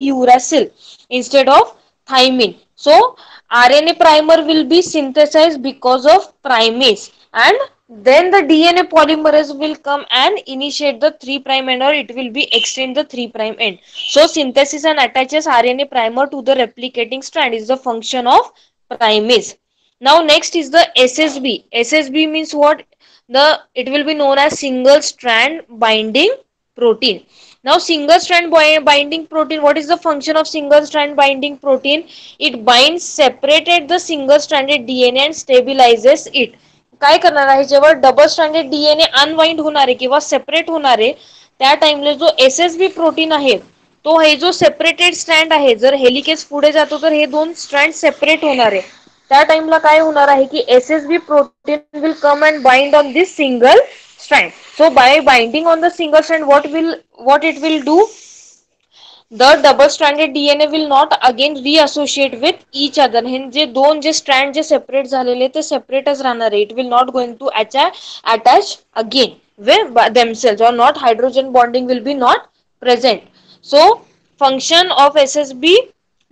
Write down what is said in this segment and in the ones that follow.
uracil instead of thymine. So RNA primer will be synthesized because of primase, and then the DNA polymerase will come and initiate the 3' end, or it will be extend the 3' end. So synthesis and attaches RNA primer to the replicating strand is the function of primase. Now next is the SSB. SSB means what? It will be known as single strand binding protein. Now single strand binding protein, what is the function of single strand binding protein? It binds separated the single stranded DNA and stabilizes it. काय करणार आहे, जेव्हा double stranded DNA unwind होणार आहे किंवा separate होणार आहे, त्या टाइमला जो एसएसबी प्रोटीन आहे तो हे जो सेपरेटेड स्ट्रँड आहे, जर हेलिकेज पुढे जातो तर हे दोन स्ट्रँड सेपरेट होणार आहे. त्या टाइमला काय होणार आहे की SSB protein will come and bind on this single strand. So by binding on the single strand, what it will do? The double stranded DNA will not again reassociate with each other. हे जे दोन जे strand जे separate झालेले ते सेपरेटच राहणार आहे. It will not going to attach again with themselves, or not hydrogen bonding will be not present. So function of SSB,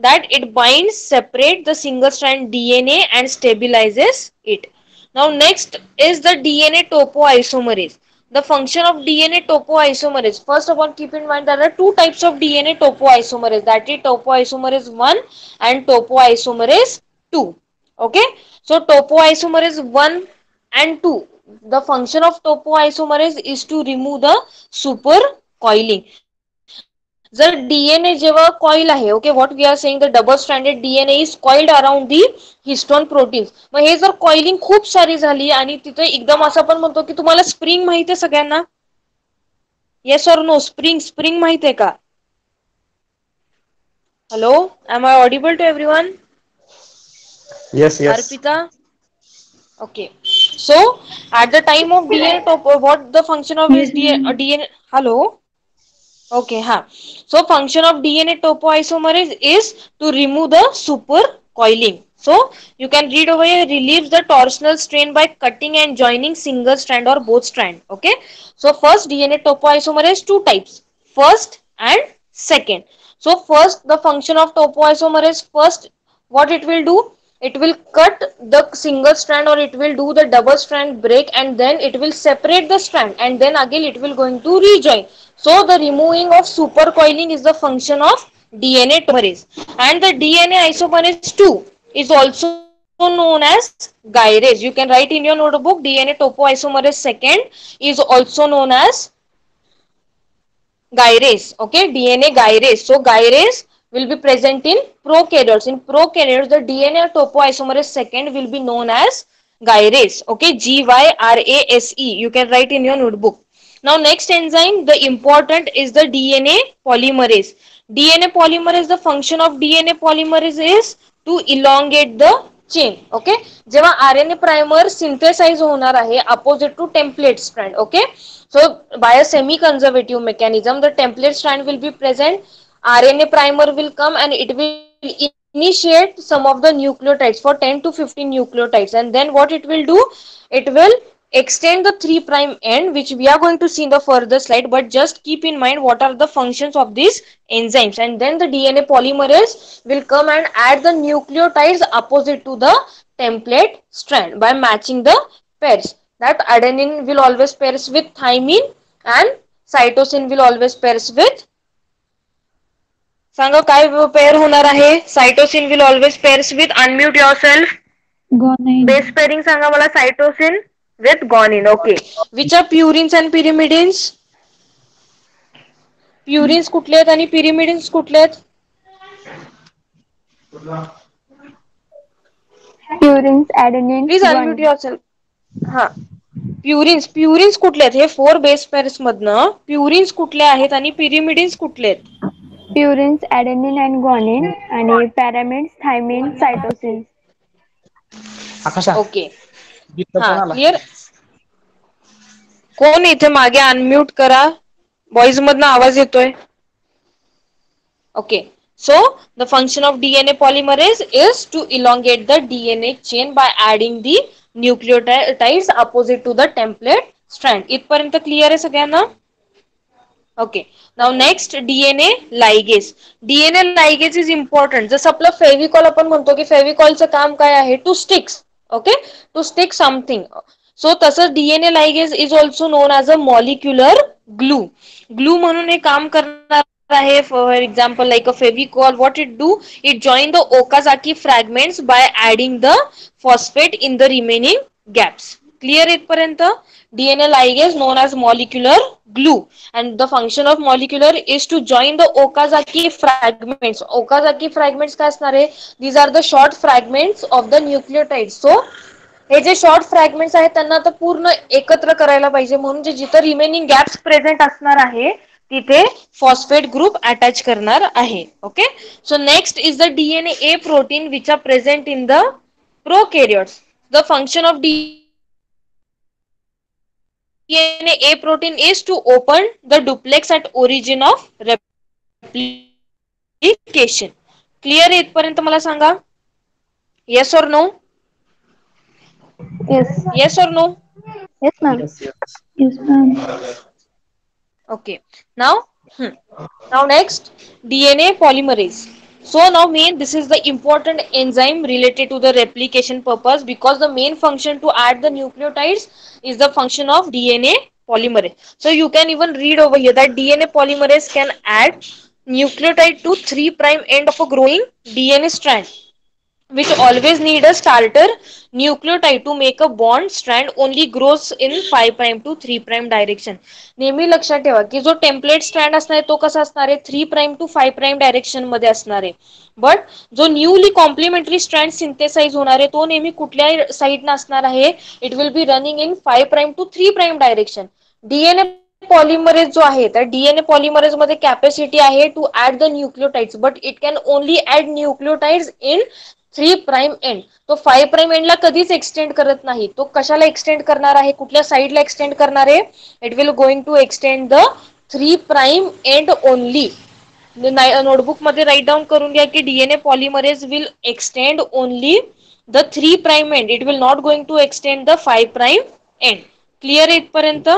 that it binds separate the single strand DNA and stabilizes it. Now next is the DNA topoisomerase. The function of DNA topoisomerase. First of all, keep in mind there are two types of DNA topoisomerase, that is topoisomerase 1 and topoisomerase 2. Okay, so topoisomerase 1 and 2, the function of topoisomerase is to remove the supercoiling. जर DNA जेव्हा coil आहे, okay, what we are saying, the double stranded DNA is coiled around the histone proteins. मग हे जर coiling खूप सारी झाली आणि तिथे एकदम असं आपण म्हणतो की तुम्हाला स्प्रिंग माहिती आहे सगळ्यांना, येस ऑर नो? स्प्रिंग माहिती आहे का? Hello, am I audible to everyone? Yes, yes. Arpita? Okay, so at the time of DNA what the function of is Yes, ma'am. DNA? Hello. Okay, ha. So function of DNA topoisomerase is to remove the supercoiling. So you can read over here, relieves the torsional strain by cutting and joining single strand or both strand. Okay. So first DNA topoisomerase two types, first and second. So first, the function of topoisomerase, first what it will do? It will cut the single strand, or it will do the double strand break, and then it will separate the strand, and then again it will going to rejoin. So the removing of supercoiling is the function of DNA topoisomerase. And the DNA isomerase 2 is also known as gyrase. You can write in your notebook, DNA topoisomerase second is also known as gyrase. Okay, DNA gyrase. So gyrase will be present in prokaryotes. In prokaryotes, the DNA topoisomerase second will be known as gyrase. Okay, gyrase. You can write in your notebook. Now next enzyme, the important is the DNA polymerase. DNA polymerase, the function of DNA polymerase is to elongate the chain. Okay, जेव्हा RNA primer synthesize होणार आहे opposite to template strand. Okay, so by a semi conservative mechanism, the template strand will be present, RNA primer will come and it will initiate some of the nucleotides for 10 to 15 nucleotides, and then what it will do? It will extend the 3' end, which we are going to see in the further slide, but just keep in mind what are the functions of these enzymes. And then the DNA polymerase will come and add the nucleotides opposite to the template strand by matching the pairs. That adenine will always pairs with thymine and cytosine will always pairs with, सांगा काय pair होणार आहे? Cytosine will always pairs with, unmute yourself, Guanine. Base pairing सांगा मला, cytosine with guanine. Okay, which are purines and pyrimidines? Purines कुठले आहेत आणि pyrimidines कुठले आहेत? Purines, adenine, please unmute guanine. Yourself. हा, प्युरिन्स कुठले आहेत? हे 4 बेस पेअर्स मधनं प्युरिन्स कुठले आहेत आणि पिरिमिडिन्स कुठले आहेत? Purines, adenine and guanine, आणि pyramids, thymine, cytosine. आकाशा, ओके, गीतचा हा, फोन आला. क्लिअर? कोण इथे मागे अनम्यूट करा, बॉईज मधनं आवाज येतोय. Okay, so the function of DNA polymerase is to elongate the DNA chain by adding the nucleotides opposite to the template strand. इथपर्यंत क्लिअर आहे सगळ्यांना? Okay. Now next DNA ligase. DNA ligase is important. जसं आपलं फेविकॉल आपण म्हणतो की फेविकॉलचं काम काय आहे? To sticks. Okay, to stick something. So तसंच DNA ligase is also known as a molecular glue. Glue म्हणून हे काम करणार आहे. For example like a Fevicol, what it do? It join the Okazaki fragments by adding the phosphate in the remaining gaps. Clear इथपर्यंत? DNA ligase known as molecular glue, and the function of molecular is to join the Okazaki fragments. Okazaki fragments काय असणार आहे? These are the short fragments of the nucleotides. So हे जे short fragments आहेत त्यांना आता पूर्ण एकत्र करायला पाहिजे, म्हणून जे जिथं रिमेनिंग गॅप्स प्रेझेंट असणार आहे तिथे फॉस्फेट ग्रुप अटॅच करणार आहे. Okay, so next is the DNA A protein which are present in the prokaryotes. The function of DNA A protein is to open the duplex at origin of replication. Clear इथपर्यंत मला सांगा? Yes or no? Yes. Yes or no? Yes, ma'am. Yes, yes. Yes, ma'am. Okay. Now next, DNA polymerase. So now this is the important enzyme related to the replication purpose, because the main function to add the nucleotides is the function of DNA polymerase. So you can even read over here that DNA polymerase can add nucleotide to 3' end of a growing DNA strand, which always need a starter nucleotide to make a bond. Strand only grows in 5' to 3' direction. नेहमी लक्षात ठेवा की जो template strand असणार आहे तो कसा असणार आहे? 3' to 5' डायरेक्शन मध्ये असणार आहे. बट जो न्यूली कॉम्प्लिमेंटरी स्ट्रँड सिंथेसाइज होणार आहे तो नेहमी कुठल्या साईडनं असणार आहे? It will be running in 5' to 3' direction. DNA polymerase जो आहे तर डीएनए पॉलिमरेज मध्ये कॅपॅसिटी आहे to add the nucleotides, but it can only add nucleotides in 3' end. तो 5' एंडला कधीच एक्सटेंड करत नाही. तो कशाला एक्सटेंड करणार आहे? कुठल्या साईडला एक्सटेंड करणार आहे? It will going to extend the 3' end only. Notebook मध्ये राईट डाऊन करून घ्या की DNA polymerase will extend only the 3' end. It will not going to extend the 5' end. Clear आहे इथपर्यंत?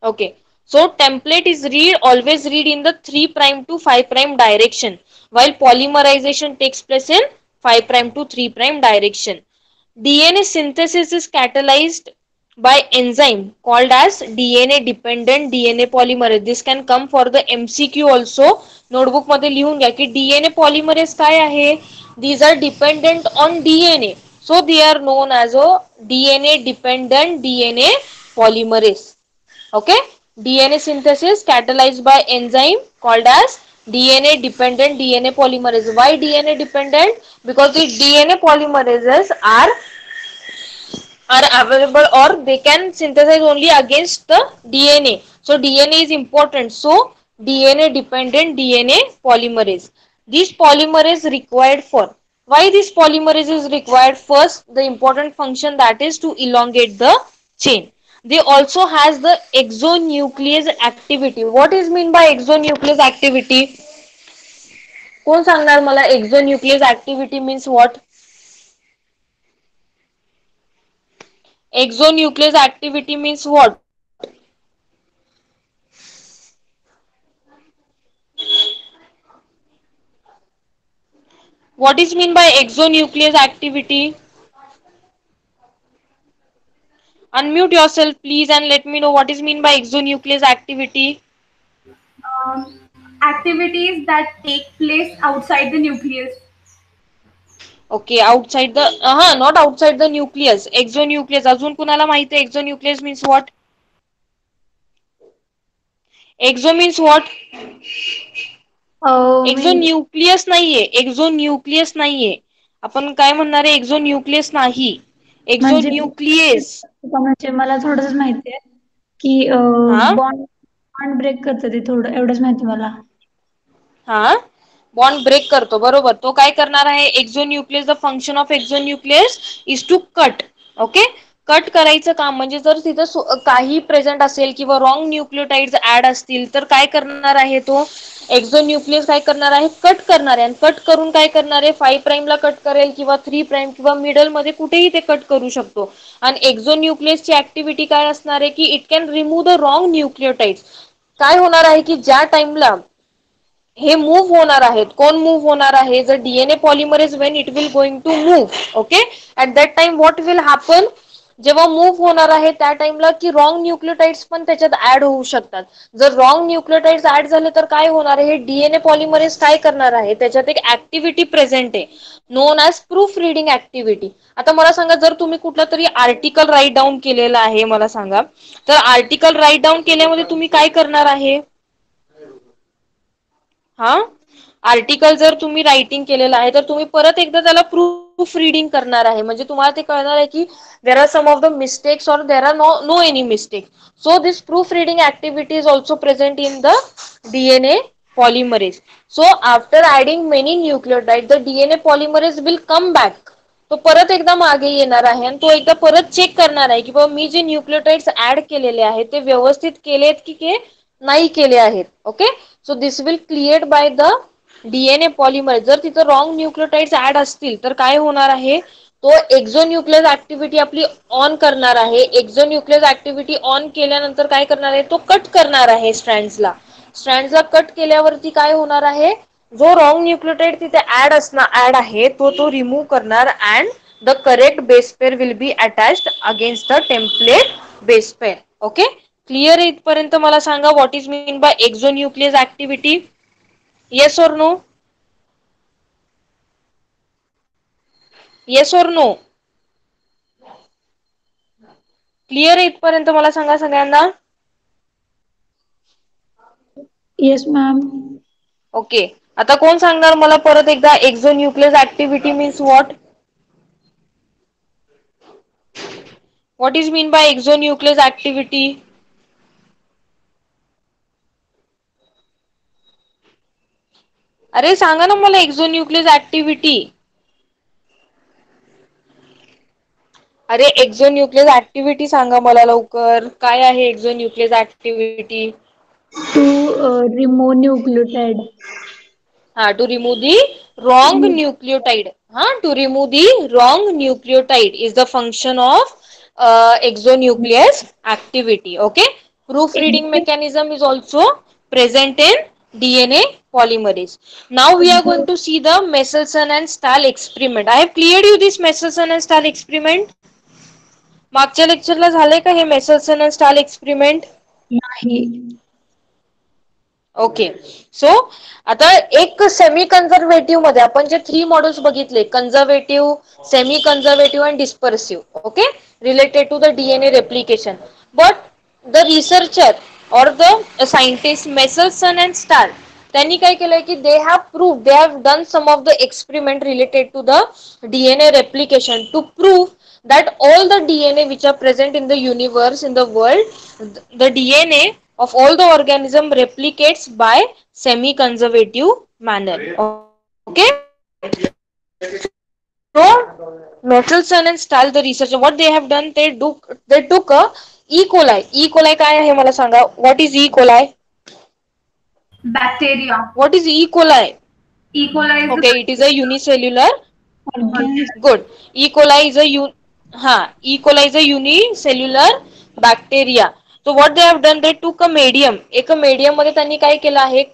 Okay, so template is always read in the 3' to 5' direction, while polymerization takes place in 5' to 3' direction. DNA synthesis is catalyzed by enzyme called as DNA dependent DNA polymerase. This can come for the MCQ also. Notebook मध्ये लिहून घ्या की DNA polymerase काय आहे? These are dependent on DNA, so they are known as a DNA dependent DNA polymerase. Okay, DNA synthesis catalyzed by enzyme called as DNA dependent DNA polymerase. Why DNA dependent? Because the DNA polymerases are available, or they can synthesize only against the DNA. So DNA is important. So DNA dependent DNA polymerase. This polymerase required for, why this polymerase is required? First, the important function, that is to elongate the chain. They also has the exonuclease activity. What is mean by exonuclease activity? कोण सांगणार मला? exonuclease activity means what? Exonuclease activity means what? What is mean by exonuclease activity? Unmute yourself please and let me know what is mean by exonuclease activity. Activities that take place outside the nucleus. Okay, outside the not outside the nucleus. Exonuclease. अजून कुणाला माहिती आहे exonuclease means what? Exo means what? एक्झोन्यूक्लियस नाहीये. एक्झोन्यूक्लियस नाहीये. आपण काय म्हणणार आहे? एक्झोन्यूक्लियस नाही, एक्झोन्यूक्लियस. म्हणजे मला थोडंच माहिती आहे की हा बॉन्ड ब्रेक करतं ते, थोडं एवढंच माहिती मला. हा, बॉन्ड ब्रेक करतो, बरोबर. तो काय करणार आहे? Exonuclease. The function of exonuclease is to cut. Okay, cut करायचं काम म्हणजे जर तिथं काही प्रेझेंट असेल किंवा रॉंग न्यूक्लिओटाइड्स ऍड असतील तर काय करणार आहे तो एक्झोन्यूक्लियस काय करणार आहे कट करणार आहे आणि कट करून काय करणार आहे 5 प्राईमला कट करेल किंवा 3 प्राईम किंवा मिडल मध्ये कुठेही ते कट करू शकतो. आणि एक्झोन्यूक्लियसची ऍक्टिव्हिटी काय असणार आहे की it can remove the wrong nucleotides. काय होणार आहे की ज्या टाइमला हे मूव्ह होणार आहेत कोण मूव्ह होणार आहे जर DNA polymerase when it will going to move okay at that time what will happen जेव्हा मूव्ह होणार आहे त्या टाइमला की रॉंग न्यूक्लिओटाइड्स पण त्याच्यात ऍड होऊ शकतात. जर रॉंग न्यूक्लिओटाइड्स ऍड झाले तर काय होणार आहे हे डीएनए पॉलिमरेज काय करणार आहे त्याच्यात एक ऍक्टिव्हिटी प्रेझेंट आहे non as proof reading activity. आता मला सांगा जर तुम्ही कुठला तरी आर्टिकल राईट डाऊन केलेला आहे मला सांगा तर आर्टिकल राईट डाऊन केल्यामध्ये तुम्ही काय करणार आहे हा आर्टिकल जर तुम्ही रायटिंग केलेलं आहे तर तुम्ही परत एकदा त्याला प्रूफ रिडिंग करणार आहे म्हणजे तुम्हाला ते कळणार आहे की there are some of the mistakes or there are no any mistake. So this proofreading activity is also present in the DNA polymerase. So after adding many nucleotides, the DNA polymerase will come back. तो परत एकदा मागे येणार आहे आणि तो एकदा परत चेक करणार आहे की बाबा मी जे न्यूक्लिओटाइड्स ऍड केलेले आहेत ते व्यवस्थित केलेत की नाही केले आहेत. Okay so this will cleared by the DNA polymerase. जर तिथं रॉंग न्यूक्लिओटाइड्स ऍड असतील तर काय होणार आहे तो एक्झोन्यूक्लियस ऍक्टिव्हिटी आपली ऑन करणार आहे. एक्झोन्यूक्लियस ऍक्टिव्हिटी ऑन केल्यानंतर काय करणार आहे तो कट करणार आहे स्ट्रँड्सला कट केल्यावरती काय होणार आहे जो रॉंग न्यूक्लिओटाइड तिथे ऍड आहे तो रिमूव्ह करणार and the correct base pair will be attached against the template base pair. Okay clear इथपर्यंत मला सांगा what is mean by exonuclease activity. Yes or no. Yes or no. Clear इथपर्यंत मला सांगा सगळ्यांना. Yes ma'am. ओके आता कोण सांगणार मला परत एकदा exonuclease activity means what. What is mean by exonuclease activity. अरे सांगा ना मला एक्झोन्यूक्लियस ऍक्टिव्हिटी. अरे एक्झोन्यूक्लियस ऍक्टिव्हिटी सांगा मला लवकर काय आहे exonuclease activity. To remove nucleotide. To remove the wrong nucleotide. To remove the wrong nucleotide is the function of exonuclease activity. Okay. Proofreading mechanism is also present in DNA polymerase. Now we are going to see the Michelson and Stahl experiment. I have cleared you this Michelson and Stahl experiment. मागच्या लेक्चरला झालंय का हे Michelson and Stahl experiment? नाही. Okay so आता एक semi conservative मध्ये आपण जे 3 मॉड्यूल्स बघितले conservative, semi conservative and dispersive okay related to the DNA replication. But the researcher or the scientist Meselson and Stahl त्यांनी काय केलंय की they have done some of the experiment related to the DNA replication to prove that all the DNA which are present in the universe in the world, the DNA of all the organism replicates by semi conservative manner. Okay, so Michelson and Stahl the researcher what they have done they took a E. coli काय आहे मला सांगा. What is E. coli? Bacteria. What is E. coli? E. coli is Okay, it is a unicellular. Good. E. coli is a E. coli is a unicellular bacteria. So what they have done they took a medium. एक medium मध्ये त्यांनी काय केलं आहे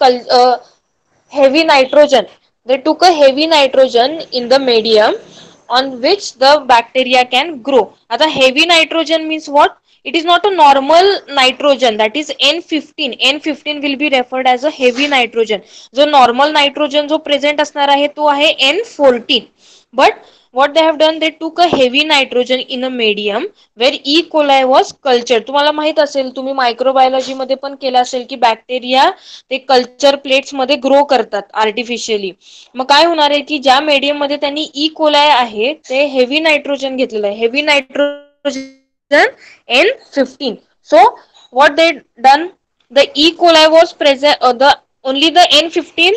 heavy nitrogen. They took a heavy nitrogen in the medium on which the bacteria can grow. आता heavy nitrogen means what? It is not a normal nitrogen, that is N15. N15 will be referred as a heavy nitrogen. जो normal nitrogen जो present असणार आहे तो आहे N14. But what they have done they took a heavy nitrogen in a medium where E. coli was cultured. तुम्हाला माहित असेल तुम्ही मायक्रोबायोलॉजी मध्ये पण केलं असेल की बॅक्टेरिया ते कल्चर प्लेट्स मध्ये ग्रो करतात आर्टिफिशियली. मग काय होणार आहे की ज्या मीडियम मध्ये त्यांनी ई कोलाय आहे ते हेवी नायट्रोजन घेतलेलं आहे. Heavy nitrogen N15. So what they done the E. coli was present the only the N15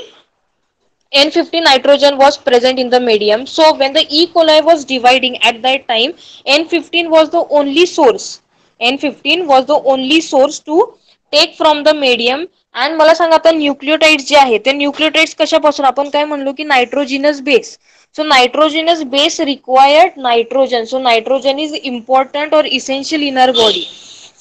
N15 nitrogen was present in the medium. So when the E. coli was dividing at that time, N15 was the only source. N15 was the only source to take from the medium. आणि मला सांगा आता nucleotides जे आहे ते nucleotides कशापासून आपण काय म्हणलो की नायट्रोजिनस base. So nitrogenous base required nitrogen. So nitrogen is important or essential in our body.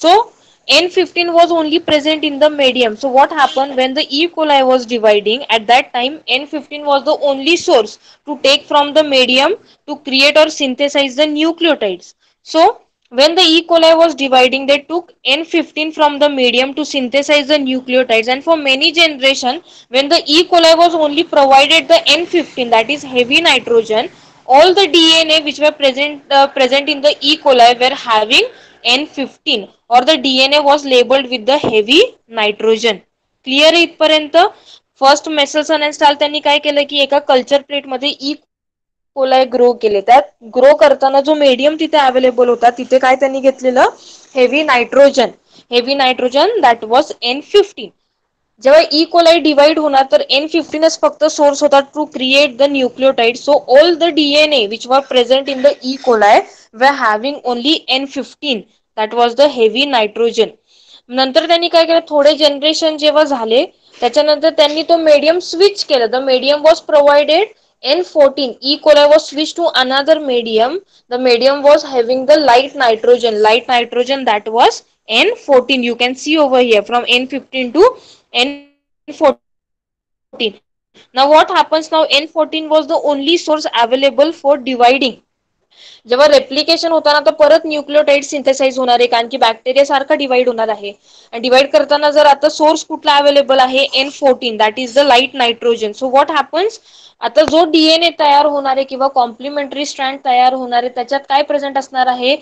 So N15 was only present in the medium. So what happened when the E. coli was dividing at that time, N15 was the only source to take from the medium to create or synthesize the nucleotides. So when the E. coli was dividing, they took N15 from the medium to synthesize the nucleotides, and for many generations, when the E. coli was only provided the N15, that is heavy nitrogen, all the DNA which were present in the E. coli were having N15, or the DNA was labeled with the heavy nitrogen. Clear आहे इथपर्यंत. First मेसल्सन and stall त्यांनी काय केलं की एका culture plate मध्ये E coli grow केले. त्यात ग्रो करताना जो मीडियम तिथे अवेलेबल होता तिथे काय त्यांनी घेतलेलं heavy nitrogen that was N15. जेव्हा ई कोलाई डिवाइड होणार तर N15च फक्त सोर्स होता to create the nucleotide. So all the DNA which were present in the E coli were having only N15, that was the heavy nitrogen. नंतर त्यांनी काय केलं, थोडे जनरेशन जेव्हा झाले त्याच्यानंतर त्यांनी तो मीडियम स्विच केलं. The medium was provided N14. E. coli was switched to another medium. The medium was having the light nitrogen that was N14. You can see over here from N15 to N14. Now what happens now, N14 was the only source available for dividing. जेव्हा replication होताना तर परत nucleotide synthesise होणार आहे कारण की bacteria सारखा divide होणार आहे. आणि डिवाइड करताना जर आता सोर्स कुठला अवेलेबल आहे N14, that is the light nitrogen. So what happens, आता जो डीएनए तयार होणार आहे किंवा कॉम्प्लिमेंटरी स्ट्रँड तयार होणार आहे त्याच्यात काय प्रेझेंट असणार आहे,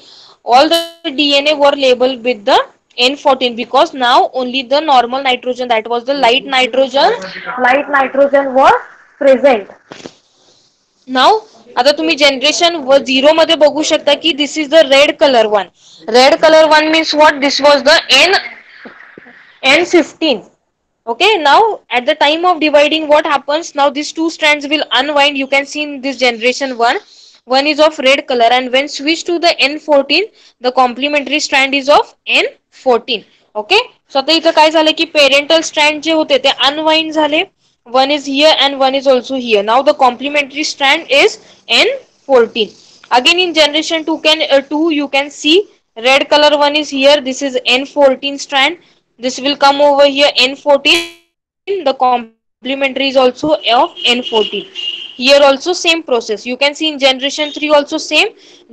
ऑल द डीएनए वर label with the N14 because now only the normal nitrogen, that was the light nitrogen was present. नाव आता तुम्ही जनरेशन 0 मध्ये बघू शकता की this is the red colour one. Red colour one means what, this was the N15. Okay, now at the time of dividing what happens, now these two strands will unwind. You can see in this generation one is of red color, and when switched to the N14 the complementary strand is of N14. Okay, so आता इथं काय झालं की parental strand जे होते ते unwind झाले. One is here and one is also here. Now the complementary strand is N14. Again in generation 2 you can see red color one is here. This is N14 strand. This will come over here N14. The complementary is also of N14. Here also same process. You can see in generation 3 also same.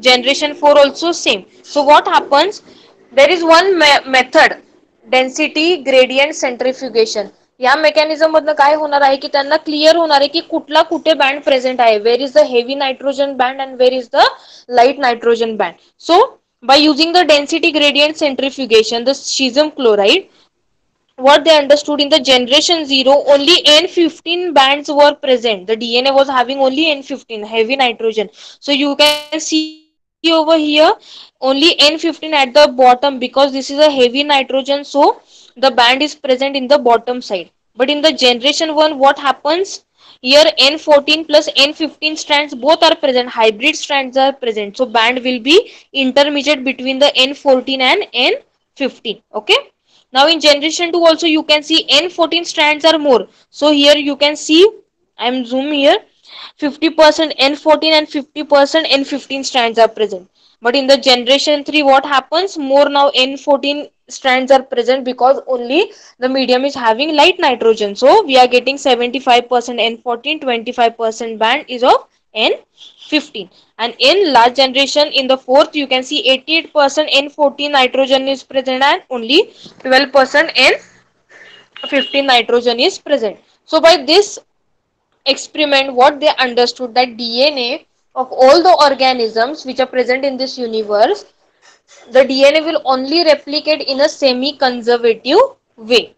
Generation 4 also same. So what happens? There is one method, density gradient centrifugation. या mechanism मधनं काय होणार आहे की त्यांना clear होणार आहे की कुठला कुठे बँड प्रेझेंट आहे. Where is the heavy nitrogen band and where is the light nitrogen band. So by using the density gradient centrifugation, the cesium chloride, what they understood in the generation 0 only N15 bands were present. The DNA was having only N15 heavy nitrogen. So you can see over here only N15 at the bottom because this is a heavy nitrogen, so the band is present in the bottom side. But in the generation 1 what happens, here N14 plus N15 strands both are present, hybrid strands are present, so band will be intermediate between the N14 and N15. Okay, now in generation 2 also you can see N14 strands are more. So here you can see, I am zoom here, 50% N14 and 50% N15 strands are present. But in the generation 3 what happens, more now N14 strands are present because only the medium is having light nitrogen. So we are getting 75% N14, 25% band is of N15. And in last generation in the fourth you can see 88% N14 nitrogen is present and only 12% N15 nitrogen is present. So by this experiment what they understood, that DNA of all the organisms which are present in this universe, the DNA will only replicate in a semi conservative way.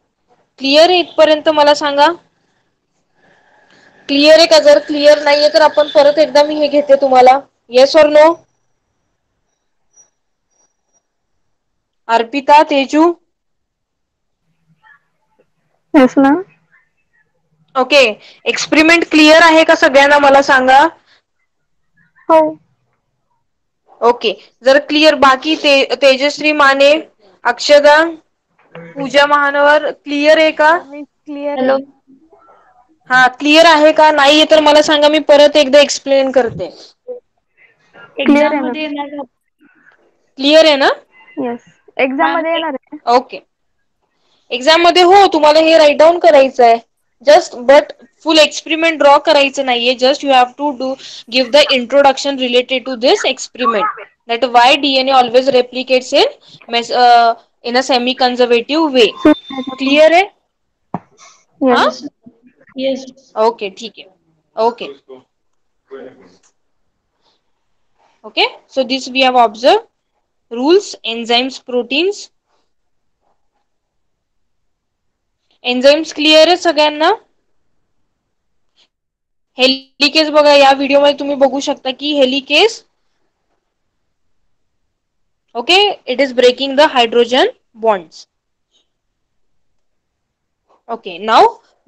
Clear आहे इथपर्यंत? मला सांगा clear आहे का? जर clear नाहीये तर आपण परत एकदा मी हे घेते तुम्हाला. येस और no? Arpita, Teju? Yes, ma'am. Okay, experiment clear आहे का सगळ्यांना मला सांगा. हो. ओके, जर क्लिअर बाकी तेजश्री माने, अक्षदा, पूजा महानवर क्लिअर आहे का. Clear hello. आहे. हा क्लिअर आहे का, नाहीये तर मला सांगा, मी परत एकदा एक्सप्लेन करते. क्लिअर एक्झाम आहे मध्ये येणार का? क्लिअर आहे ना. येस, एक्झाम मॅम मध्ये येणार आहे. ओके, एक्झाम मध्ये हो तुम्हाला हे राईट डाऊन करायचं आहे. Just but full experiment draw करायचं नाहीये. Just you have to do give the introduction related to this experiment. that why DNA always replicates in a semi conservative way. Clear आहे. हा येस. येस. ओके ठीक आहे. Okay okay, so this we have observed rules, enzymes, proteins. Enzymes clear आहे सगळ्यांना. Helicase बघा, या video मध्ये तुम्ही बघू शकता की helicase, okay, it is breaking the hydrogen bonds. Okay, now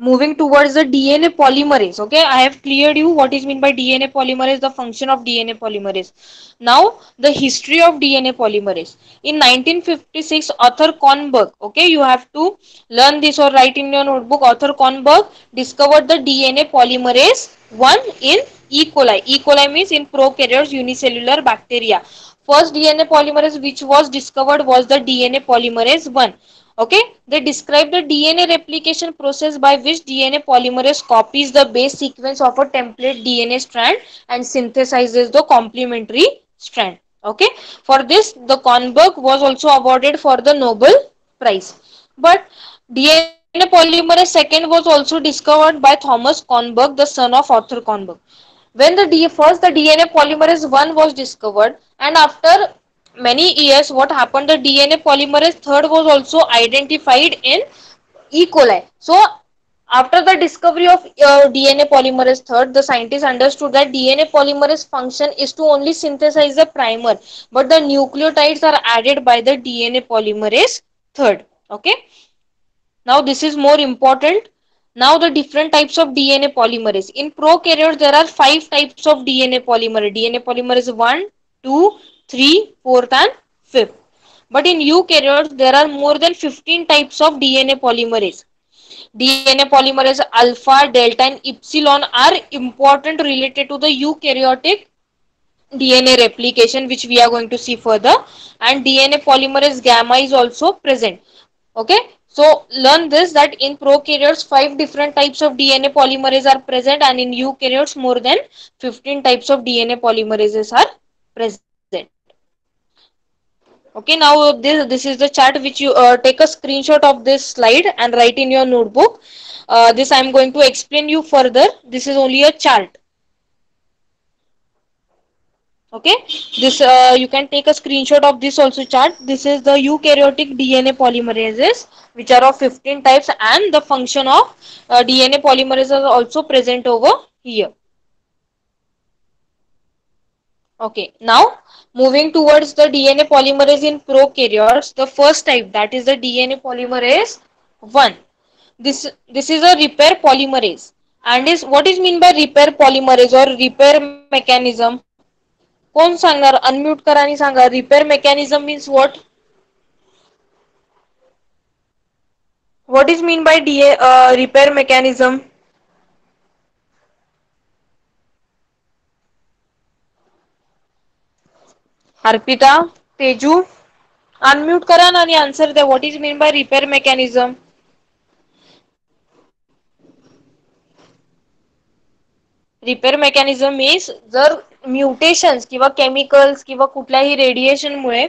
moving towards the DNA polymerase. Okay, I have cleared you what is meant by DNA polymerase, the function of DNA polymerase. Now the history of DNA polymerase. In 1956, Arthur Kornberg, okay, you have to learn this or write in your notebook. Arthur Kornberg discovered the DNA polymerase 1 in E. coli. E. coli means in prokaryotes unicellular bacteria. First DNA polymerase which was discovered was the DNA polymerase 1. Okay, they describe the DNA replication process by which DNA polymerase copies the base sequence of a template DNA strand and synthesizes the complementary strand. Okay, for this the Kornberg was also awarded for the Nobel Prize. But DNA polymerase second was also discovered by Thomas Kornberg, the son of Arthur Kornberg. When the DNA polymerase 1 was discovered, and after many years what happened, the DNA polymerase third was also identified in E. coli. So after the discovery of DNA polymerase third, the scientists understood that DNA polymerase function is to only synthesize the primer, but the nucleotides are added by the DNA polymerase third. Okay, now this is more important. Now the different types of DNA polymerase. In prokaryotes there are 5 types of DNA polymerase. DNA polymerase 1, 2, 3, 4th and 5th. But in eukaryotes there are more than 15 types of DNA polymerase. DNA polymerase alpha, delta and epsilon are important related to the eukaryotic DNA replication, which we are going to see further, and DNA polymerase gamma is also present. Okay, so learn this, that in prokaryotes 5 different types of DNA polymerase are present, and in eukaryotes more than 15 types of DNA polymerases are present. Okay, now this is the chart which you take a screenshot of this slide and write in your notebook. This I am going to explain you further. This is only a chart. Okay, this you can take a screenshot of this also chart. This is the eukaryotic DNA polymerases, which are of 15 types, and the function of DNA polymerases are also present over here. Okay, now moving towards the DNA polymerase in prokaryotes, the first type, that is the DNA polymerase 1. This is a repair polymerase, and is what is mean by repair polymerase or repair mechanism. कोण सांगणार, unmute करा आणि सांगा. Repair mechanism means what is mean by repair mechanism? Arpita, Teju, unmute करा आणि answer द्या. What is mean by repair mechanism? Repair mechanism means जर mutations किंवा केमिकल्स किंवा कुठल्याही रेडिएशनमुळे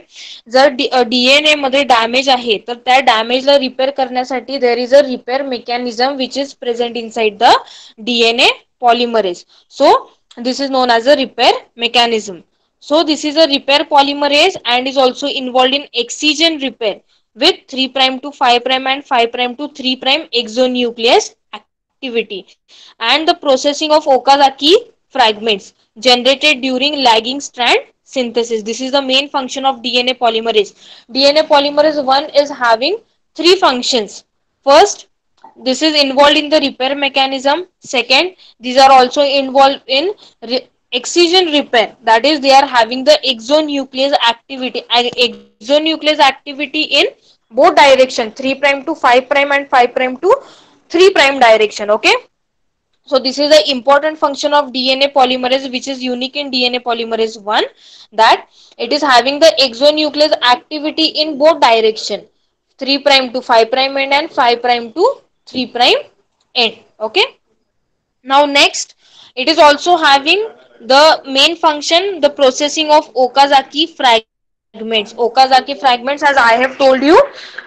जर डीएनए मध्ये डॅमेज आहे, तर त्या डॅमेजला रिपेअर करण्यासाठी there is a repair mechanism which is present inside the DNA polymerase. So this is known as a repair mechanism. So this is a repair polymerase and is also involved in excision repair with 3' to 5' and 5' to 3' exonuclease activity, and the processing of Okazaki fragments generated during lagging strand synthesis. This is the main function of DNA polymerase. DNA polymerase 1 is having 3 functions. First, this is involved in the repair mechanism. Second, these are also involved in excision repair, that is they are having the exonuclease activity in both direction, 3 prime to 5 prime and 5 prime to 3 prime direction. Okay, so this is the important function of DNA polymerase, which is unique in DNA polymerase 1, that it is having the exonuclease activity in both direction, 3 prime to 5 prime end and 5 prime to 3 prime end. Okay, now next, it is also having the main function, the processing of Okazaki fragments. Okazaki fragments, as I have told you,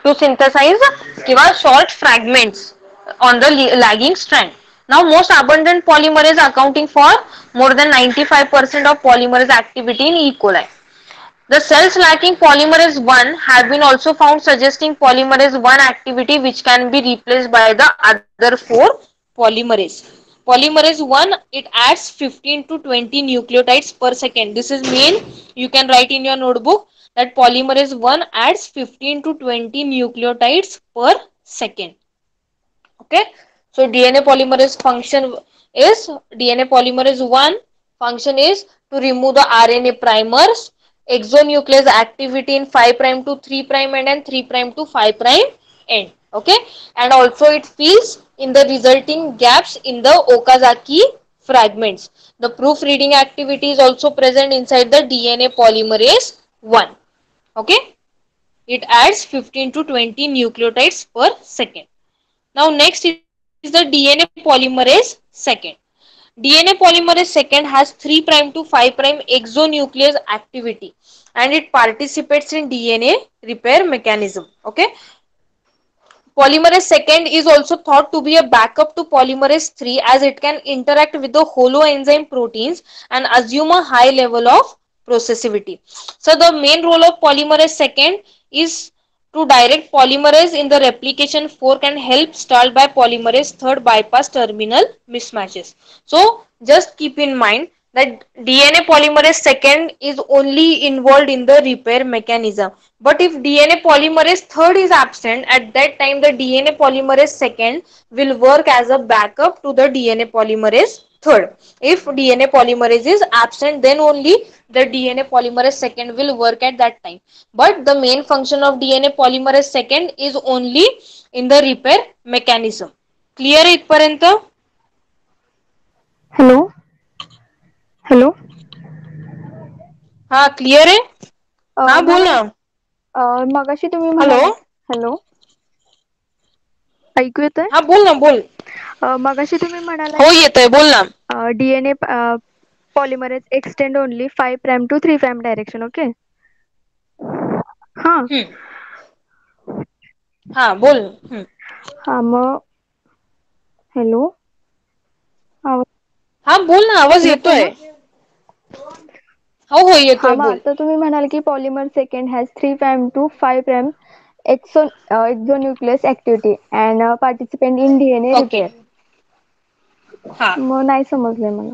to synthesize short fragments on the lagging strand. Now most abundant polymerase accounting for more than 95% of polymerase activity in E. coli. The cells lacking polymerase 1 have been also found, suggesting polymerase 1 activity which can be replaced by the other 4 polymerase. Polymerase 1, it adds 15 to 20 nucleotides per second. This is main, you can write in your notebook that polymerase 1 adds 15 to 20 nucleotides per second. Okay, so DNA polymerase function is, DNA polymerase 1 function is to remove the RNA primers, exonuclease activity in 5 prime to 3 prime end and 3 prime to 5 prime end. Okay, and also it fills in the resulting gaps in the Okazaki fragments. The proofreading activity is also present inside the DNA polymerase 1. Okay, it adds 15 to 20 nucleotides per second. Now next is the DNA polymerase second. DNA polymerase second has 3 prime to 5 prime exonuclease activity and it participates in DNA repair mechanism. Okay, polymerase second is also thought to be a backup to polymerase 3, as it can interact with the holoenzyme proteins and assume a high level of processivity. So the main role of polymerase second is to direct polymerase in the replication fork and help stalled by polymerase third bypass terminal mismatches. So just keep in mind that DNA polymerase second is only involved in the repair mechanism. But if DNA polymerase third is absent, at that time the DNA polymerase second will work as a backup to the DNA polymerase third. If DNA polymerase is absent, then only the DNA polymerase second will work at that time. But the main function of DNA polymerase second is only in the repair mechanism. Clear इथपर्यंत? Hello hello हा clear आहे? हा बोल ना. मगाशी तुम्ही hello, hello ऐकू येतंय? हा बोल ना, बोल. मगाशी तुम्ही म्हणाला हो येतंय, बोल ना. DNA polymerase extend only 5 prime to 3 prime direction. Okay, हा हा बोल. हा मग हॅलो हा बोल ना, आवाज येतोय. हो हो हा येतोय, मग बोल. आता तुम्ही म्हणाल की polymer second has 3 prime to 5 prime exonuclease activity and participant in DNA okay. repair. हा मग नाही समजलंय मला.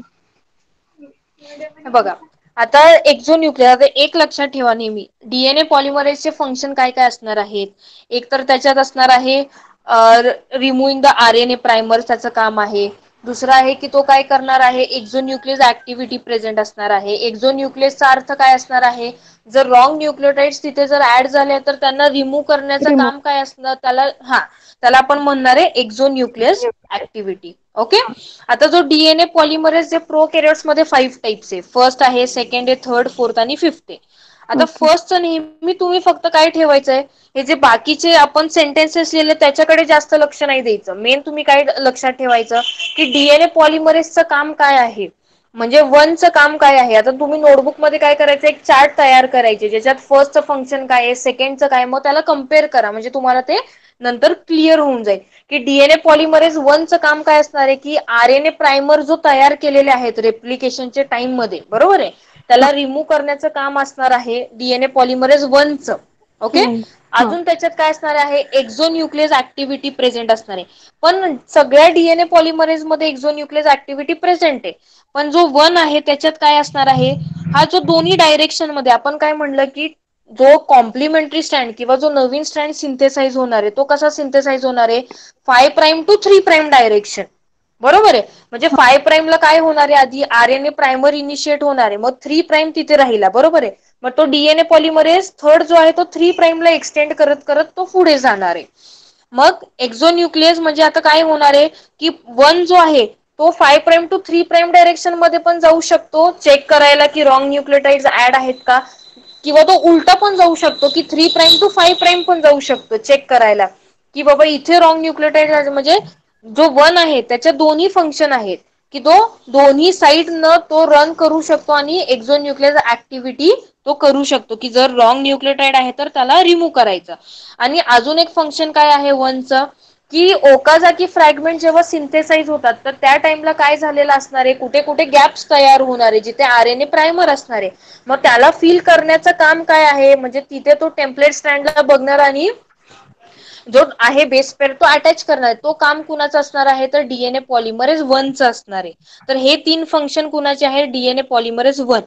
बघा, आता एक्झोन्यूक्लियस, आता एक लक्षात ठेवा नेहमी, डीएनए पॉलिमरेजचे फंक्शन काय काय असणार आहेत. एक तर त्याच्यात असणार आहे रिमूव्हिंग द आरएनए प्रायमर, त्याचं काम आहे. दुसरा आहे की तो काय करणार आहे, एक्झोन्यूक्लियस ऍक्टिव्हिटी प्रेझेंट असणार आहे. एक्झोन्यूक्लियसचा अर्थ काय असणार आहे, जर रॉंग न्यूक्लियोटाइड्स तिथे जर ऍड झाले तर त्यांना रिमूव्ह करण्याचं काम काय असणार, त्याला आपण म्हणणार आहे एक्झोन्यूक्लियस ऍक्टिव्हिटी. ओके, आता जो डीएनए पॉलिमरेज जे प्रोकॅरियोट्स मध्ये 5 टाइप्स आहे, फर्स्ट आहे, सेकंड आहे, थर्ड, फोर्थ आणि फिफ्थ आहे. आता फर्स्ट नेहमी तुम्ही फक्त काय ठेवायचंय, हे जे बाकीचे आपण सेंटेन्सेस लिहिले त्याच्याकडे जास्त लक्ष नाही द्यायचं. मेन तुम्ही काय लक्षात ठेवायचं की डीएनए पॉलिमरेजचं काम काय आहे, म्हणजे वनचं काम काय आहे. आता तुम्ही नोटबुक मध्ये काय करायचं, एक चार्ट तयार करायचे ज्याच्यात फर्स्टचं फंक्शन काय आहे, सेकंडचं काय, मग त्याला कम्पेअर करा, म्हणजे तुम्हाला ते नंतर क्लिअर होऊन जाईल की डीएनए पॉलिमरेज 1 चं काम काय असणार आहे, की आरएनए प्रायमर जो तयार केलेले आहेत रेप्लिकेशनच्या टाइम मध्ये, बरोबर आहे, त्याला रिमूव्ह करण्याचं काम असणार आहे डीएनए पॉलिमरेज 1 चं. ओके, अजून त्याच्यात काय असणार आहे, एक्झोन्यूक्लियस ऍक्टिव्हिटी प्रेझेंट असणार आहे. पण सगळ्या डीएनए पॉलिमरेज मध्ये एक्झोन्यूक्लियस ऍक्टिव्हिटी प्रेझेंट आहे, पण जो 1 आहे त्याच्यात काय असणार आहे, हा जो दोन्ही डायरेक्शन मध्ये, आपण काय म्हणलं की जो कॉम्प्लिमेंटरी स्ट्रँड किंवा जो नवीन स्ट्रँड सिंथेसाइज होणार आहे तो कसा सिंथेसाइज होणार आहे 5 प्राइम टू 3 प्राइम डायरेक्शन. बरोबर आहे. म्हणजे 5 प्राइमला काय होणार आहे आधी आरएनए प्रायमर इनिशिएट होणार आहे मग 3 प्राइम तिथे राहिला. बरोबर आहे. मग तो डीएनए पॉलिमरेज थर्ड जो आहे तो 3 प्राइमला एक्सटेंड करत करत तो पुढे जाणार आहे. मग एक्झोन्यूक्लियस म्हणजे आता काय होणार आहे की 1 जो आहे तो 5 प्राइम टू 3 प्राइम डायरेक्शन मध्ये पण जाऊ शकतो चेक करायला की रॉंग न्यूक्लियोटाइड्स ऍड आहेत का, किंवा तो उलटा पण जाऊ शकतो की 3 प्राइम टू 5 प्राइम पण जाऊ शकतो चेक करायला की बाबा इथे रॉंग न्यूक्लियोटाइड म्हणजे जो 1 आहे त्याच्या दोन्ही फंक्शन आहेत की तो दोन्ही साईड न तो रन करू शकतो आणि एक्झोन्यूक्लियस ऍक्टिव्हिटी तो करू शकतो की जर रॉंग न्यूक्लियोटाइड आहे तर त्याला रिमूव्ह करायचं. आणि अजून एक फंक्शन काय आहे 1चं की ओकाजाकी फ्रॅगमेंट जेव्हा सिंथेसाइज होतात तर त्या टाइमला काय झालेलं असणार आहे कुठे कुठे गॅप्स तयार होणार आहे जिथे आरएनए प्रायमर असणार आहे. मग त्याला फिल करण्याचं काम काय आहे म्हणजे तिथे तो टेम्पलेट स्टँडला बघणार आणि जो आहे बेस पेअर तो अटॅच करणार आहे. तो काम कुणाचं असणार आहे तर डीएनए पॉलिमरेज 1चं असणार आहे. तर हे 3 फंक्शन कुणाचे आहे डीएनए पॉलिमरेज 1.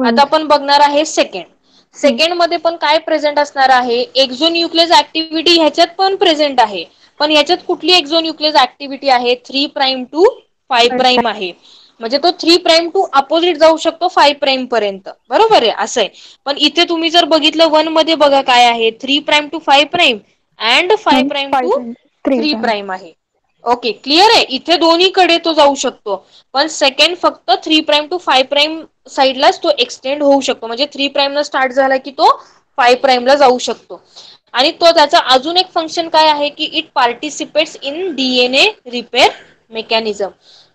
आता आपण बघणार आहे सेकंड मध्ये पण काय प्रेझेंट असणार आहे एक्झोन्यूक्लियस ऍक्टिव्हिटी ह्याच्यात पण प्रेझेंट आहे. पण याच्यात कुठली एक्झोन्यूक्लियस ऍक्टिव्हिटी आहे 3 प्राइम टू 5 प्राइम आहे. म्हणजे तो 3 प्राइम टू अपोजिट जाऊ शकतो 5 प्राइम पर्यंत. बरोबर आहे असं आहे. पण इथे तुम्ही जर बघितलं 1 मध्ये बघा काय आहे 3 prime to 5 prime and 5 prime to 3 prime आहे. ओके क्लिअर आहे. इथे दोन्हीकडे तो जाऊ शकतो पण सेकंड फक्त 3 प्राइम टू 5 प्राइम साईडलाच तो एक्सटेंड होऊ शकतो. म्हणजे 3 प्राइम ला स्टार्ट झाला की तो 5 प्राइम ला जाऊ शकतो. आणि तो त्याचा अजून एक फंक्शन काय आहे की it participates in DNA repair mechanism.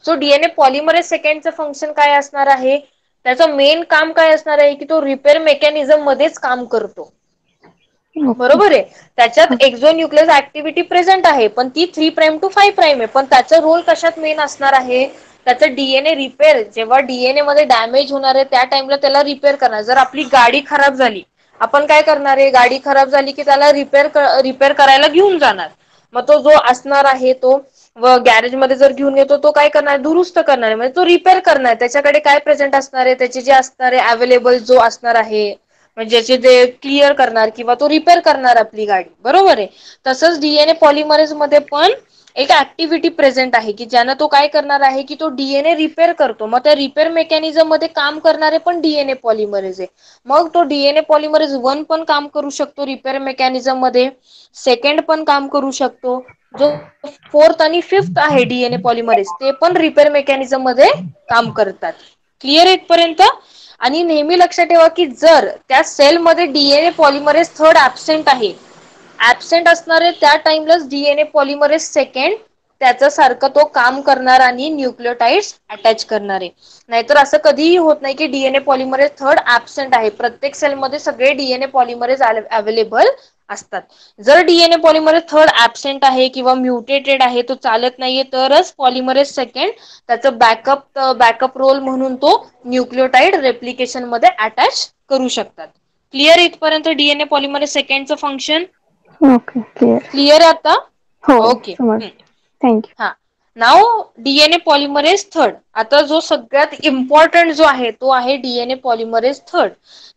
So DNA polymerase सेकंडचं फंक्शन काय असणार आहे त्याचं मेन काम काय असणार आहे की तो रिपेअर मेकॅनिझम मध्येच काम करतो. बरोबर आहे. त्याच्यात एक्झोन्यूक्लियस ऍक्टिव्हिटी प्रेझेंट आहे पण ती 3 प्राइम टू 5 प्राइम आहे. पण त्याचा रोल कशात मेन असणार आहे त्याचं डीएनए रिपेअर जेव्हा डीएनए मध्ये डॅमेज होणार आहे त्या टाइमला त्याला रिपेअर करणार. जर आपली गाडी खराब झाली आपण काय करणार आहे गाडी खराब झाली की त्याला रिपेअर करायला घेऊन जाणार. मग तो जो असणार आहे तो व गॅरेजमध्ये जर घेऊन येतो तो काय करणार दुरुस्त करणार आहे म्हणजे तो रिपेअर करणार. त्याच्याकडे काय प्रेझेंट असणार आहे त्याचे जे असणार आहे अवेलेबल जो असणार आहे म्हणजे ज्याचे ते क्लिअर करणार किंवा तो रिपेअर करणार आपली गाडी. बरोबर आहे. तसंच डीएनए पॉलिमरेज मध्ये पण एक ऍक्टिव्हिटी प्रेझेंट आहे की ज्यानं तो काय करणार आहे की तो डीएनए रिपेअर करतो. मग त्या रिपेअर मेकॅनिझम मध्ये काम करणारे पण डीएनए पॉलिमरेज आहे. मग तो डीएनए पॉलिमरेज 1 पण काम करू शकतो रिपेअर मेकॅनिझम मध्ये सेकंड पण काम करू शकतो. जो 4th आणि 5th आहे डीएनए पॉलिमरेज ते पण रिपेअर मेकॅनिझम मध्ये काम करतात. क्लिअर इथपर्यंत. आणि नेहमी लक्षात ठेवा की जर त्या सेलमध्ये डीएनए पॉलिमरेज थर्ड ऍबसेंट आहे ऍबसेंट असणारे त्या टाइमलाच डीएनए पॉलिमरेज सेकंड त्याच्या सारखं तो काम करणार आणि न्यूक्लियोटाइड्स अटॅच करणारे. नाहीतर असं कधीही होत नाही की डीएनए पॉलिमरेज थर्ड ऍबसेंट आहे. प्रत्येक सेलमध्ये सगळे डीएनए पॉलिमरेज अवेलेबल असतात. जर डीएनए पॉलिमरेज थर्ड ऍबसेंट आहे किंवा म्युटेटेड आहे तो चालत नाहीये तरच पॉलिमरेज सेकंड त्याचं बॅकअप रोल म्हणून तो न्यूक्लियोटाइड रेप्लिकेशन मध्ये अटॅच करू शकतात. क्लिअर इथपर्यंत डीएनए पॉलिमरेज सेकंडचं फंक्शन. ओके क्लिअर आहे आता. हो ओके. थँक्यू. हा नाव डीएनए पॉलिमरेज थर्ड. आता जो सगळ्यात इम्पॉर्टंट जो आहे तो आहे डीएनए पॉलिमरेज थर्ड.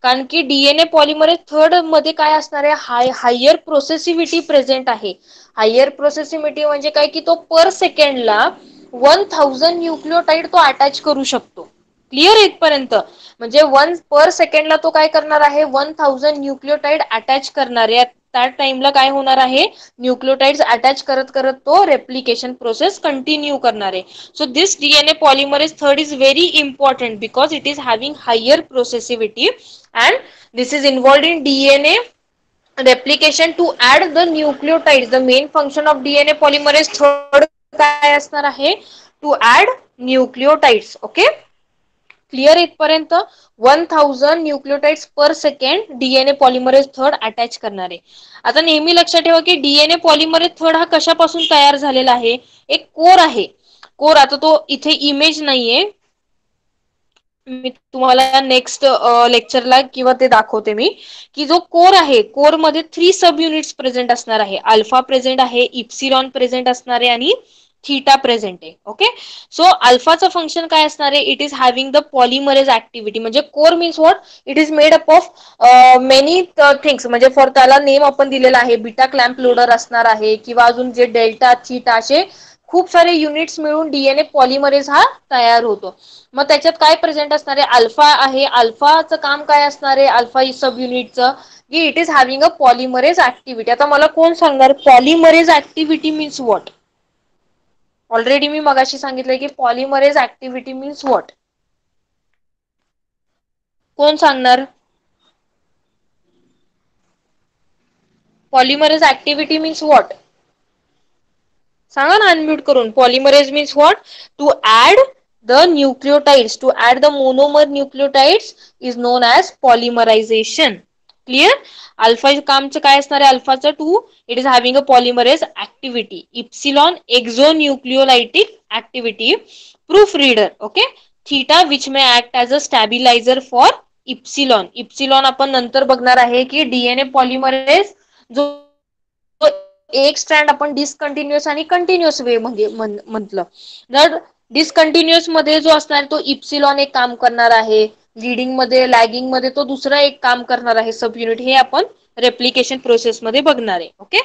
कारण की डीएनए पॉलिमरेज थर्ड मध्ये काय असणार आहे हायर प्रोसेसिव्हिटी प्रेझेंट आहे. हायर प्रोसेसिव्हिटी म्हणजे काय की तो पर सेकंडला 1000 न्यूक्लियोटाइड तो अटॅच करू शकतो. क्लिअर इथपर्यंत. म्हणजे 1 पर सेकंडला तो काय करणार आहे 1000 न्यूक्लियोटाइड अटॅच करणार आहे. त्या टाइमला काय होणार आहे न्यूक्लियोटाइड्स अटॅच करत करत तो रेप्लिकेशन प्रोसेस कंटिन्यू करणार आहे. So this DNA polymerase third is very important because it is having higher processivity and this is involved in DNA replication to add the nucleotides. The main function of DNA polymerase third काय असणार आहे to add nucleotides. Okay. Clear इथपर्यंत. 1000 nucleotides per second DNA polymerase third attach करणार आहे. आता नेहमी लक्षात ठेवा की डीएनए पॉलिमरेज थर्ड हा कशापासून तयार झालेला आहे एक कोर आहे. कोर आता तो इथे इमेज नाहीये मी तुम्हाला नेक्स्ट लेक्चरला किंवा ते दाखवते मी की जो कोर आहे कोर मध्ये 3 सब युनिट्स प्रेझेंट असणार आहे. अल्फा प्रेझेंट आहे इप्सिलॉन प्रेझेंट असणार आहे आणि थीटा प्रेझेंट आहे. ओके, सो अल्फाचं फंक्शन काय असणार आहे? It is having the polymerase activity. म्हणजे core means what? It is made up of many things. म्हणजे फॉर त्याला नेम आपण दिलेला आहे, बीटा क्लॅम्प लोडर असणार आहे, किंवा अजून जे डेल्टा थीटा असे खूप सारे युनिट्स मिळून डीएनए पॉलिमरेज हा तयार होतो. मग त्याच्यात काय प्रेझेंट असणार आहे? अल्फा आहे. अल्फाचं काम काय असणार आहे? अल्फा सब युनिटचं की it is having a polymerase activity. आता मला कोण सांगणार polymerase activity means what? Already मी मगाशी सांगितलंय की पॉलिमरेज ऍक्टिव्हिटी मीन्स व्हॉट? कोण सांगणार? Polymerase activity means what? सांगा ना अनम्यूट करून. Polymerase means what? To add the nucleotides, to add the monomer nucleotides is known as polymerization. Clear? Alpha कामचं काय असणार आहे? अल्फाचं to it is having a polymerase activity. Epsilon exonucleolytic activity. Proof reader. Okay, theta which may act as a stabiliser for epsilon. Epsilon आपण नंतर बघणार आहे की डीएनए पॉलिमरेज जो एक स्ट्रँड आपण डिसकंटिन्युअस आणि कंटिन्युअस वे मध्ये म्हटलं, तर डिसकंटिन्युअस मध्ये जो असणार तो इप्सिलॉन एक काम करणार आहे, लीडिंग मध्ये लॅगिंग मध्ये तो दुसरा एक काम करणार आहे सब युनिट. हे आपण रेप्लिकेशन प्रोसेस मध्ये बघणार आहे. Okay,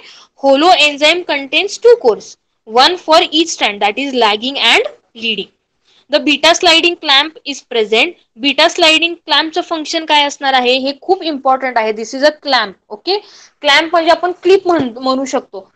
holo enzyme contains two cores, one for each strand that is lagging and leading. The beta sliding clamp is present. Beta sliding क्लॅम्पचं फंक्शन काय असणार आहे? हे खूप इम्पॉर्टंट आहे. This is a clamp. Okay, clamp म्हणजे आपण clip म्हणू शकतो.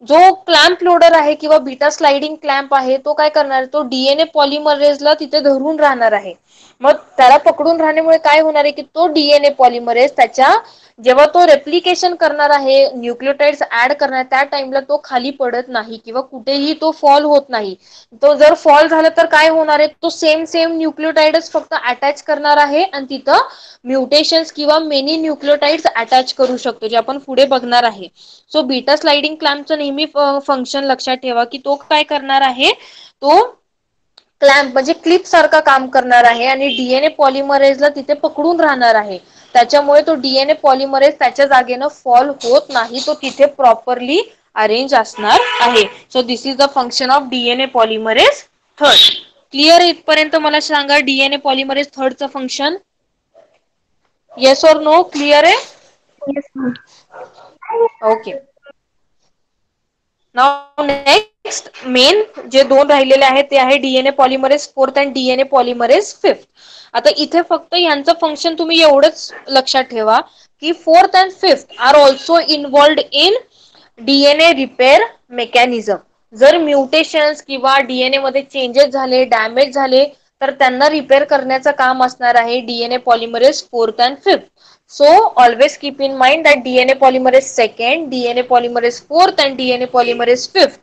जो क्लॅम्प लोडर आहे किंवा बीटा स्लाइडिंग क्लॅम्प आहे तो काय करणार? तो डीएनए पॉलिमरेजला तिथे धरून राहणार आहे. मग त्याला पकडून राहण्यामुळे काय होणार आहे की तो डीएनए पॉलिमरेज त्याच्या जेव्हा तो रेप्लिकेशन करणार आहे, न्यूक्लियोटाइड्स ऍड करणार, त्या टाइमला तो खाली पडत नाही किंवा कुठेही तो फॉल होत नाही. तो जर फॉल झाला तर काय होणार आहे? तो सेम न्यूक्लियोटाइडच फक्त अटॅच करणार आहे आणि तिथं म्युटेशन्स किंवा मेनी न्यूक्लियोटाइड्स अटॅच करू शकतो, जे आपण पुढे बघणार आहे. सो बीटा स्लाइडिंग क्लॅम्पचं नेहमी फंक्शन लक्षात ठेवा की तो काय करणार आहे? तो क्लॅम्प म्हणजे क्लिप सारखा काम करणार आहे आणि डीएनए पॉलिमरेजला तिथे पकडून राहणार आहे. त्याच्यामुळे तो डीएनए पॉलिमरेज त्याच्या जागेनं फॉल होत नाही, तो तिथे प्रॉपरली अरेंज असणार आहे. So this is the function of DNA polymerase third. Clear इथपर्यंत? मला सांगा डीएनए पॉलिमरेज थर्डचं फंक्शन. येस और नो? क्लिअर आहे? Yes, ma'am. Okay, now next main जे दोन राहिलेले आहेत ते आहे DNA polymerase fourth and DNA polymerase fifth. आता इथे फक्त यांचं फंक्शन तुम्ही एवढंच लक्षात ठेवा की fourth and fifth are also involved in DNA repair mechanism. जर म्युटेशन्स किंवा डीएनए मध्ये चेंजेस झाले, डॅमेज झाले, तर त्यांना रिपेअर करण्याचं काम असणार आहे DNA polymerase fourth and fifth. So always keep in mind that DNA polymerase second, DNA polymerase fourth and DNA polymerase fifth.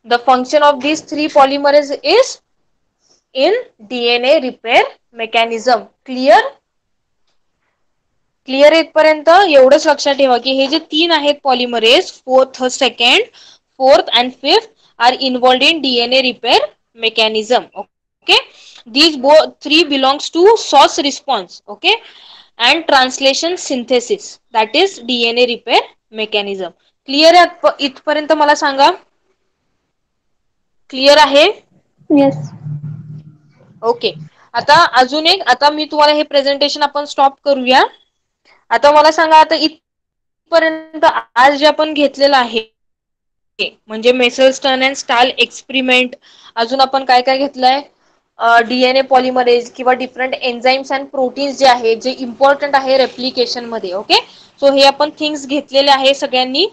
The function of these three polymerase is in DNA repair mechanism. Clear? Clear इथपर्यंत एवढंच लक्षात ठेवा की हे जे तीन आहेत polymerase fourth, second, fourth and fifth are involved in DNA repair mechanism. Okay, these both three belongs to SOS response. Okay, and translation synthesis, that is DNA repair mechanism. Clear आहे इथपर्यंत? मला सांगा क्लिअर आहे? Yes. Okay, आता अजून एक, आता मी तुम्हाला हे प्रेझेंटेशन आपण स्टॉप करूया. आता मला सांगा आता इथपर्यंत आज जे आपण घेतलेलं आहे म्हणजे मेसलस्टर्न अँड स्टाल एक्सपेरिमेंट, अजून आपण काय काय घेतलंय? डीएनए पॉलिमरेज किंवा डिफरंट एन्झाइम्स अँड प्रोटीन्स जे आहेत जे इम्पॉर्टंट आहे रेप्लिकेशन मध्ये. ओके, सो हे आपण थिंग्स घेतलेले आहे सगळ्यांनी.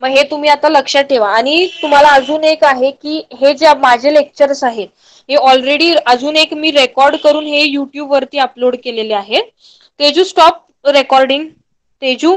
मग हे तुम्ही आता लक्षात ठेवा. आणि तुम्हाला अजून एक आहे की हे जे माझे लेक्चर्स आहेत हे ऑलरेडी अजून एक मी रेकॉर्ड करून हे युट्यूब वरती अपलोड केलेले आहेत. Teju stop recording. तेजू